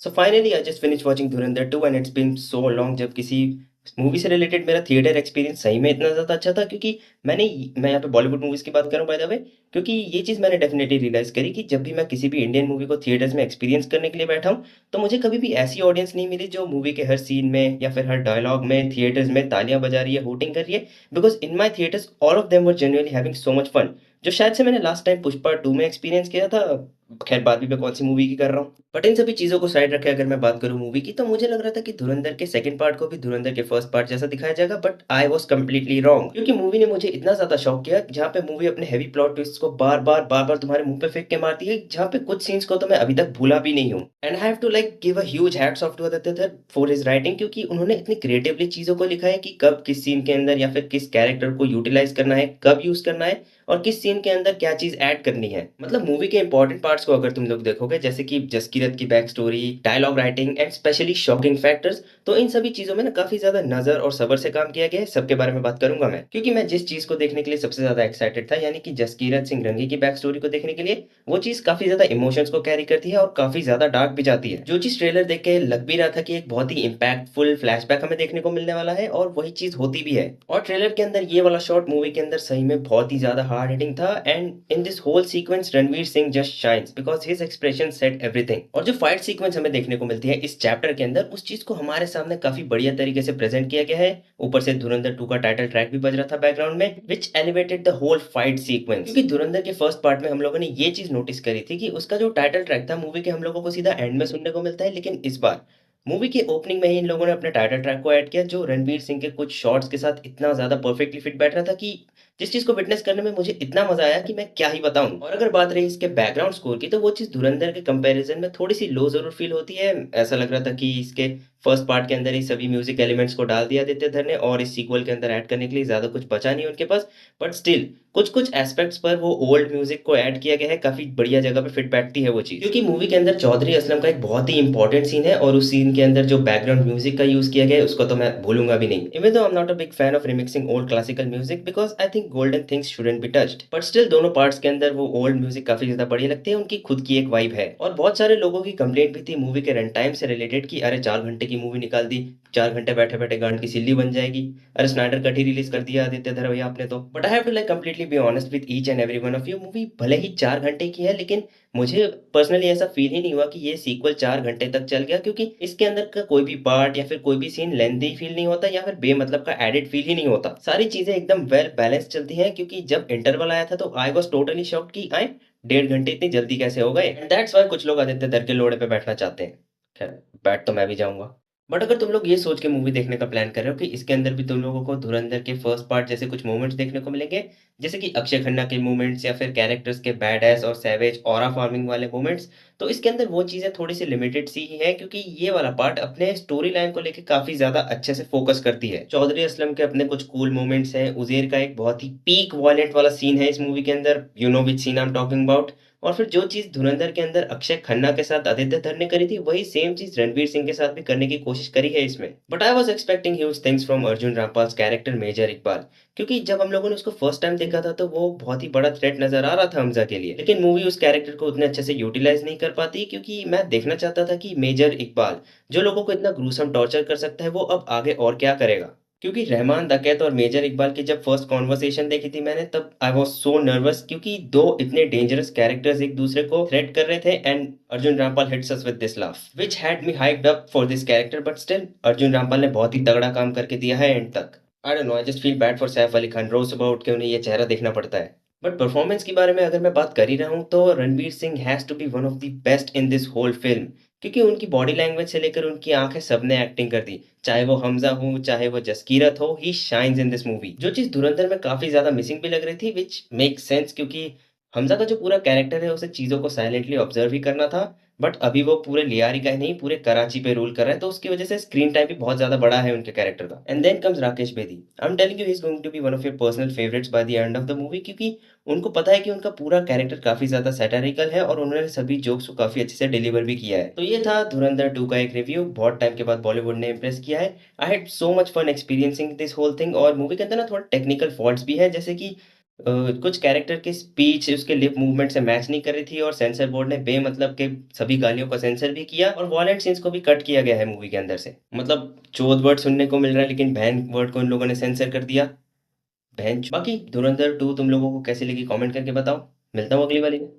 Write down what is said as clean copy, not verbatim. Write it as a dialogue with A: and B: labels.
A: So finally I just finish watching Dhurandhar 2 and it's been so long जब किसी movie से related मेरा theatre experience सही में इतना ज़्यादा अच्छा था क्योंकि मैं यहाँ पे बॉलीवुड मूवीज़ की बात कर रहा हूँ बाय द वे। क्योंकि ये चीज़ मैंने डेफिनेटली रियलाइज़ करी कि जब भी मैं किसी भी इंडियन मूवी को थिएटर्स में एक्सपीरियंस करने के लिए बैठा हूँ, तो मुझे कभी भी ऐसी ऑडियंस नहीं मिली जो मूवी के हर सीन में या फिर हर डायलॉग में थिएटर्स में तालियाँ बजा रही है, हूटिंग कर रही है। Because in my theaters all of them were genuinely having so much fun, जो शायद से मैंने लास्ट टाइम पुष्पा 2 में एक्सपीरियंस किया था। खैर बात भी मैं कौन सी मूवी की कर रहा हूँ। बट इन सभी चीज़ों को साइड रखे अगर मैं बात करूँ मूवी की, तो मुझे लग रहा था कि धुरंधर के सेकंड पार्ट को भी धुरंधर के फर्स्ट पार्ट जैसा दिखाया जाएगा, but I was completely wrong. क्योंकि मूवी ने मुझे इतना ज़्यादा शॉक किया, जहाँ पे मूवी अपने हेवी प्लॉट ट्विस्ट को बार-बार तुम्हारे मुँह पे फेंक के मारती है, जहाँ पे कुछ सीन्स को तो मैं अभी तक भूला भी नहीं हूँ। And I have to like give a huge hats off to Aditya Dutt for his writing, क्योंकि उन्होंने इतनी क्रिएटिवली चीज़ों को लिखा है कि कब किस सीन के अंदर या फिर किस कैरेक्टर को यूटिलाइज़ करना है, कब यूज़ करना है और किस सीन के अंदर क्या चीज़ ऐड करनी है। मतलब मूवी के इंपॉर्टेंट पार्ट्स को अगर तुम लोग देखोगे, जैसे कि जसकीरत की back story, dialogue writing and specially shocking factors, तो इन सभी चीज़ों में ना काफ़ी ज़्यादा नज़र और सब्र से काम किया गया है। सबके बारे में बात करूँगा मैं, क्योंकि मैं जिस चीज़ को देखने के लिए सबसे ज़्यादा एक्साइटेड था, यानी कि जसकीरत सिंह रंगी की बैक स्टोरी को देखने के लिए, वो चीज़ काफ़ी ज़्यादा इमोशंस को कैरी करती है और काफ़ी ज़्यादा डार्क भी जाती है। जो चीज़ ट्रेलर देख के लग भी रहा था कि एक बहुत ही इम्पैक्टफुल फ्लैशबैक हमें देखने को मिलने वाला है, और वही चीज़ होती भी है। और ट्रेलर के अंदर ये वाला शॉट मूवी के अंदर सही में बहुत ही ज़्यादा हार्ड हिटिंग था। And in this whole sequence Ranveer Singh just shines because his expression said everything. और जो फाइट सीक्वेंस हमें देखने को मिलती है इस चैप्टर के अंदर, उस चीज़ को हमारे सामने काफ़ी बढ़िया तरीके से प्रेज़ेंट किया गया है। ऊपर से धुरंधर 2 का टाइटल ट्रैक भी बज रहा था बैकग्राउंड में, which elevated the whole fight sequence. क्योंकि धुरंधर के फर्स्ट पार्ट में हम लोगों ने ये चीज़ नोटिस करी थी कि उसका जो टाइटल ट्रैक था मूवी के, हम लोगों को सीधा एंड में सुनने को मिलता है, लेकिन इस बार मूवी के ओपनिंग में ही इन लोगों ने अपने टाइटल ट्रैक को ऐड किया, जो रणवीर सिंह के कुछ शॉट्स के साथ इतना ज़्यादा परफेक्टली फिट बैठ रहा था कि जिस चीज़ को विटनेस करने में मुझे इतना मज़ा आया कि मैं क्या ही बताऊँ। और अगर बात रही इसके बैकग्राउंड स्कोर की, तो वो चीज़ धुरंधर के कंपैरिज़न में थोड़ी-सी लो ज़रूर फ़ील होती है। ऐसा लग रहा था कि इसके फर्स्ट पार्ट के अंदर ही सभी म्यूज़िक एलिमेंट्स को डाल दिया आदित्य धर ने, और इस सीक्वल के अंदर ऐड करने के लिए ज़्यादा कुछ बचा नहीं उनके पास। बट स्टिल कुछ-कुछ एस्पेक्ट्स पर वो ओल्ड म्यूज़िक को ऐड किया गया है, काफ़ी बढ़िया जगह पे फिट बैठती है वो चीज़। क्योंकि मूवी के अंदर चौधरी असलम का एक बहुत ही इम्पोर्टेंट सीन है, और उस सीन के अंदर जो बैकग्राउंड म्यूज़िक का यूज़ किया गया है, उसको तो मैं भूलूँगा भी नहीं। Even though I am not a big fan of remixing old classical music because I think golden things shouldn't be touched. But still दोनों पार्ट्स के अंदर वो ओल्ड म्यूज़िक काफ़ी ज़्यादा बढ़िया लगती है, उनकी खुद की एक वाइब है। और बहुत सारे लोगों की कंप्लेंट भी थी मूवी के रन टाइम से रिलेटेड कि अरे 4 घंटे की मूवी निकाल दी, 4 घंटे बैठे-बैठे गांड की सिल्ली बन जाएगी। अरे स्नाइडर कट ही रिलीज़ कर दिया आदित्य धर भैया आपने तो। But I have to like completely be honest with each and every one of you, movie भले ही 4 घंटे की है, लेकिन मुझे पर्सनली ऐसा फ़ील ही नहीं हुआ कि ये सीक्वल 4 घंटे तक चल गया, क्योंकि इसके अंदर का कोई भी पार्ट या फिर कोई भी सीन लेंथी फ़ील नहीं होता या फिर बेमतलब का एडेड फ़ील ही नहीं होता। सारी चीज़ें एकदम वेल बैलेंस चलती हैं, क्योंकि जब इंटरवल आया था तो आई वाज़ टोटली शॉक्ड कि आए 1.5 घंटे इतनी जल्दी कैसे हो गए? एंड दैट्स व्हाई कुछ लोग आदित्य धर के लोड़े पे बैठना चाहते हैं। खैर, बैठ तो मैं भी जाऊँगा। बट अगर तुम लोग ये सोच के मूवी देखने का प्लान कर रहे हो कि इसके अंदर भी तुम लोगों को धुरंधर के फर्स्ट पार्ट जैसे कुछ मोमेंट्स देखने को मिलेंगे, जैसे कि अक्षय खन्ना के मोमेंट्स या फिर कैरेक्टर्स के बैडएस और सैवेज ऑरा फार्मिंग वाले मोमेंट्स, तो इसके अंदर वो चीज़ें थोड़ी-सी लिमिटेड सी ही है, क्योंकि ये वाला पार्ट अपने स्टोरी लाइन को लेके काफ़ी ज़्यादा अच्छे से फोकस करती है। चौधरी असलम के अपने कुछ कूल मोमेंट्स हैं, उज़ेर का एक बहुत ही पीक वॉयलेंट वाला सीन है इस मूवी के अंदर, you know which scene I am talking about. और फिर जो चीज़ धुरंधर के अंदर अक्षय खन्ना के साथ आदित्य धर ने करी थी, वही सेम चीज़ रणवीर सिंह के साथ भी करने की कोशिश करी है इसमें। But I was expecting huge things from Arjun Rampal's character major Iqbal, क्योंकि जब हम लोगों ने उसको फर्स्ट टाइम देखा था, तो वो बहुत ही बड़ा थ्रेट नज़र आ रहा था हमज़ा के लिए। लेकिन मूवी उस कैरेक्टर को उतने अच्छे से यूटिलाइज़ नहीं कर पाती, क्योंकि मैं देखना चाहता था कि मेजर इकबाल, जो लोगों को इतना ग्रूसम टॉर्चर कर सकता है, वो अब आगे और क्या करेगा? क्योंकि रहमान डकैत और मेजर इकबाल की जब फर्स्ट कॉन्वर्सेशन देखी थी मैंने, तब आई वाज़ सो नर्वस, क्योंकि 2 इतने डेंजरस कैरेक्टर्स एक-दूसरे को थ्रेट कर रहे थे, and Arjun Rampal hits us with this laugh, which had me hyped up for this character. But still Arjun Rampal ने बहुत ही तगड़ा काम करके दिया है एंड तक। I don't know, I just feel bad for Saif Ali Khan, रोज़ सुबह उठ के उन्हें ये चेहरा देखना पड़ता है। बट परफॉर्मेंस के बारे में अगर मैं बात कर ही रहा हूँ, तो Ranveer Singh has to be one of the best in this whole film, क्योंकि उनकी बॉडी लैंग्वेज से लेकर उनकी आँखें सबने एक्टिंग कर दी। चाहे वो हमज़ा हो, चाहे वो जसकीरत हो, ही शाइन्स इन दिस मूवी। जो चीज़ धुरंधर में काफ़ी ज़्यादा मिसिंग भी लग रही थी, व्हिच मेक्स सेंस, क्योंकि हमज़ा का जो पूरा कैरेक्टर है, उसे चीज़ों को साइलेंटली ऑब्ज़र्व ही करना था। बट अभी वो पूरे लियारी का ही नहीं, पूरे कराची पे रूल कर रहा है, तो उसकी वजह से स्क्रीन टाइम भी बहुत ज़्यादा बड़ा है उनके कैरेक्टर का। And then comes Rakesh Bedi. I am telling you, he is going to be one of your personal favourites by the end of the movie, क्योंकि उनको पता है कि उनका पूरा कैरेक्टर काफ़ी ज़्यादा सैटारिकल है, और उन्होंने सभी जोक्स को काफ़ी अच्छे से डिलीवर भी किया है। तो ये था धुरंधर 2 का एक रिव्यू। बहुत टाइम के बाद बॉलीवुड ने इम्प्रेस किया है। I had so much fun experiencing this whole thing. और मूवी के अंदर ना थोड़ा टेक्निकल फॉल्ट्स भी है, जैसे कि कुछ कैरेक्टर की स्पीच उसके लिप मूवमेंट से मैच नहीं कर रही थी और सेंसर बोर्ड ने बेमतलब के सभी गालियों को सेंसर भी किया और वॉयलेंट सीन्स को भी कट किया गया है मूवी के अंदर से। मतलब चोद वर्ड सुनने को मिल रहा है लेकिन बहन वर्ड को इन लोगों ने सेंसर कर दिया। बाकी धुरंधर 2 तुम लोगों को कैसी लगी कमेंट करके बताओ। मिलता हूँ अगली वाली में।